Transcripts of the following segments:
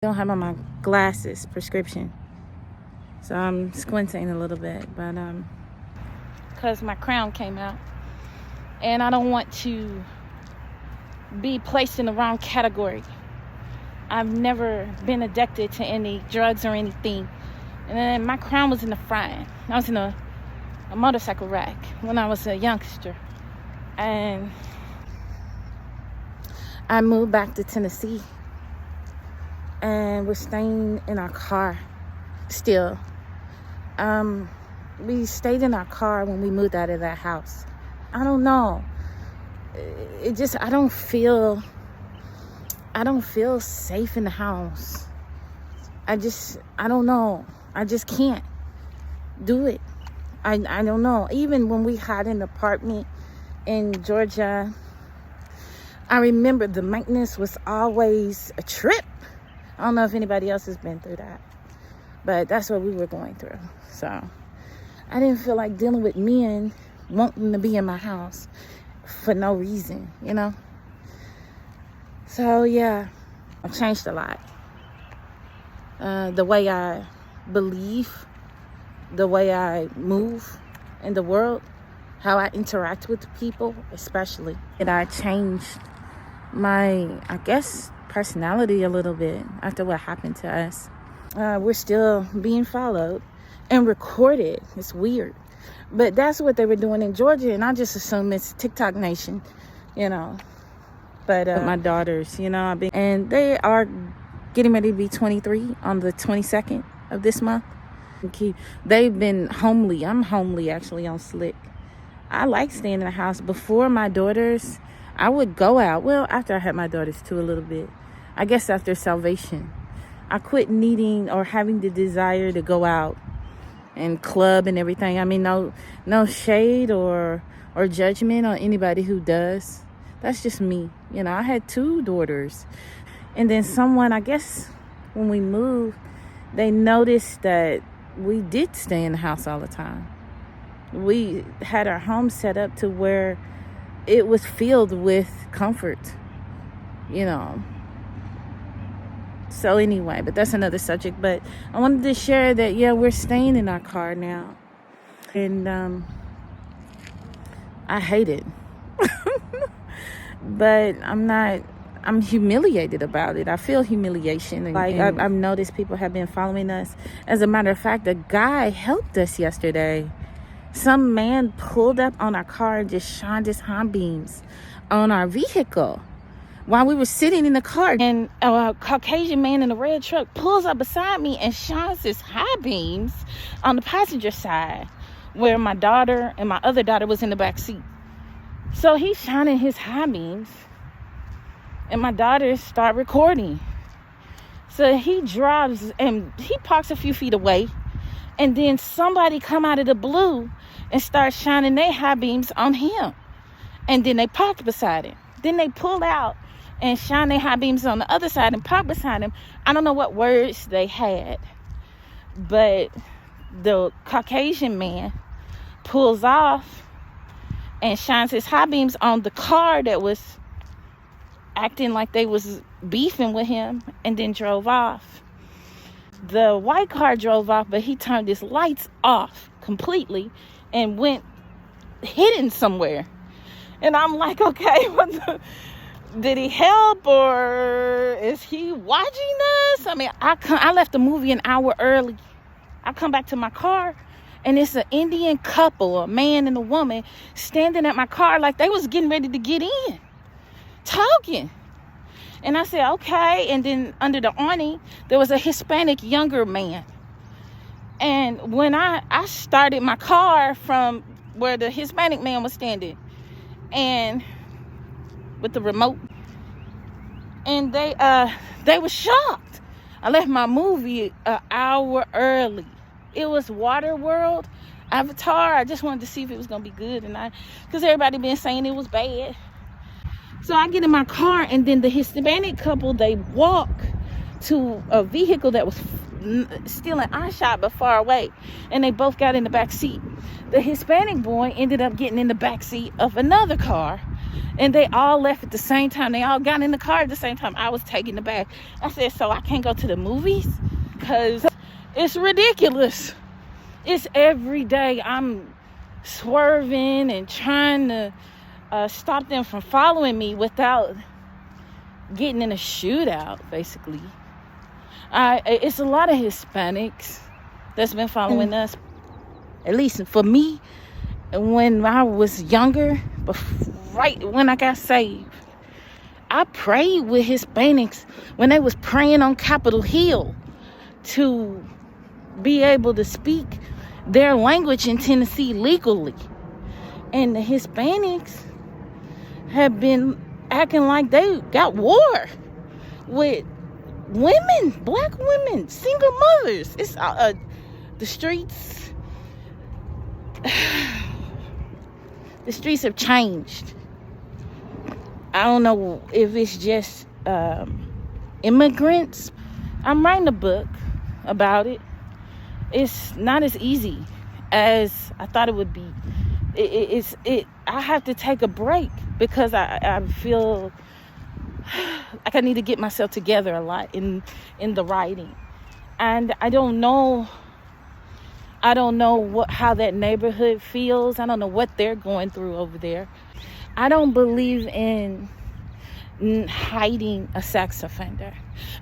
Don't have on my glasses, prescription. So I'm squinting a little bit, but because my crown came out. And I don't want to be placed in the wrong category. I've never been addicted to any drugs or anything. And then my crown was in the front. I was in a motorcycle wreck when I was a youngster. And I moved back to Tennessee. And we're staying in our car still. We stayed in our car when we moved out of that house. I don't know. I don't feel safe in the house. I don't know. I just can't do it. I don't know. Even when we had an apartment in Georgia, I remember the maintenance was always a trip. I don't know if anybody else has been through that, but that's what we were going through. So I didn't feel like dealing with men wanting to be in my house for no reason, you know? So yeah, I've changed a lot. The way I believe, the way I move in the world, how I interact with people, especially. And I changed my, I guess, personality a little bit after what happened to us. We're still being followed and recorded. It's weird, but that's what they were doing in Georgia, and I just assume it's TikTok Nation, you know. But my daughters, you know, and they are getting ready to be 23 on the 22nd of this month. They've been homely. I'm homely actually on Slick. I like staying in the house. Before my daughters, I would go out. Well, after I had my daughters too, a little bit. I guess after salvation, I quit needing or having the desire to go out and club and everything. I mean, no shade or judgment on anybody who does. That's just me. You know, I had 2 daughters. And then someone, I guess, when we moved, they noticed that we did stay in the house all the time. We had our home set up to where it was filled with comfort, you know. So anyway, but that's another subject. But I wanted to share that, yeah, we're staying in our car now. And I hate it. But I'm humiliated about it. I feel humiliation. I've noticed people have been following us. As a matter of fact, a guy helped us yesterday. Some man pulled up on our car and just shined his high beams on our vehicle while we were sitting in the car. And a Caucasian man in a red truck pulls up beside me and shines his high beams on the passenger side where my daughter and my other daughter was in the back seat. So he's shining his high beams and my daughters start recording. So he drives and he parks a few feet away, and then somebody come out of the blue and start shining their high beams on him. And then they parked beside him. Then they pull out and shine their high beams on the other side and park beside him. I don't know what words they had, but the Caucasian man pulls off and shines his high beams on the car that was acting like they was beefing with him, and then drove off. The white car drove off, but he turned his lights off completely and went hidden somewhere. And I'm like, okay, did he help, or is he watching us? I mean, I left the movie an hour early. I come back to my car, and it's an Indian couple, a man and a woman, standing at my car like they was getting ready to get in, talking. And I said, okay. And then under the awning, there was a Hispanic younger man. And when I started my car from where the Hispanic man was standing, and with the remote, and they were shocked. I left my movie an hour early. It was Waterworld, Avatar. I just wanted to see if it was gonna be good, and because everybody been saying it was bad. So I get in my car, and then the Hispanic couple, they walk to a vehicle that was still in eye shot but far away, and they both got in the back seat. The Hispanic boy ended up getting in the back seat of another car, And they all left at the same time. They all got in the car at the same time. I was taking the bag. I said, so I can't go to the movies? Because it's ridiculous. It's every day I'm swerving and trying to stop them from following me without getting in a shootout, basically. It's a lot of Hispanics that's been following us. At least for me, when I was younger, right when I got saved, I prayed with Hispanics when they was praying on Capitol Hill to be able to speak their language in Tennessee legally. And the Hispanics have been acting like they got war with women, black women, single mothers. It's the streets. The streets have changed. I don't know if it's just immigrants. I'm writing a book about it. It's not as easy as I thought it would be. I have to take a break because I feel like I need to get myself together a lot in the writing. And I don't know how that neighborhood feels. I don't know what they're going through over there. I don't believe in hiding a sex offender.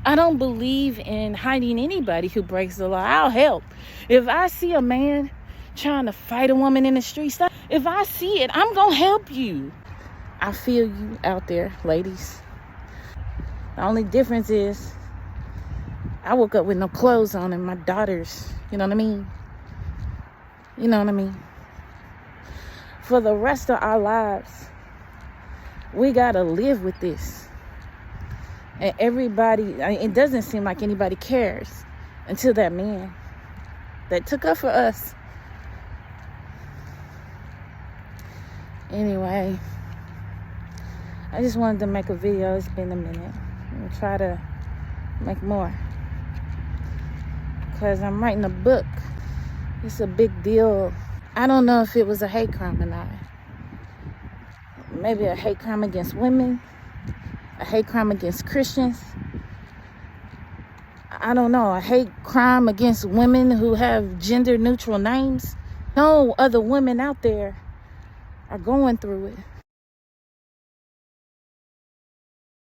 I don't believe in hiding anybody who breaks the law. I'll help. If I see a man trying to fight a woman in the streets, if I see it, I'm gonna help you. I feel you out there, ladies. The only difference is I woke up with no clothes on and my daughters, you know what I mean? You know what I mean? For the rest of our lives, we gotta live with this. And everybody, it doesn't seem like anybody cares until that man that took up for us. Anyway, I just wanted to make a video. It's been a minute. I'm gonna try to make more because I'm writing a book. It's a big deal. I don't know if it was a hate crime or not. Maybe a hate crime against women, a hate crime against Christians. I don't know, a hate crime against women who have gender neutral names. No other women out there are going through it.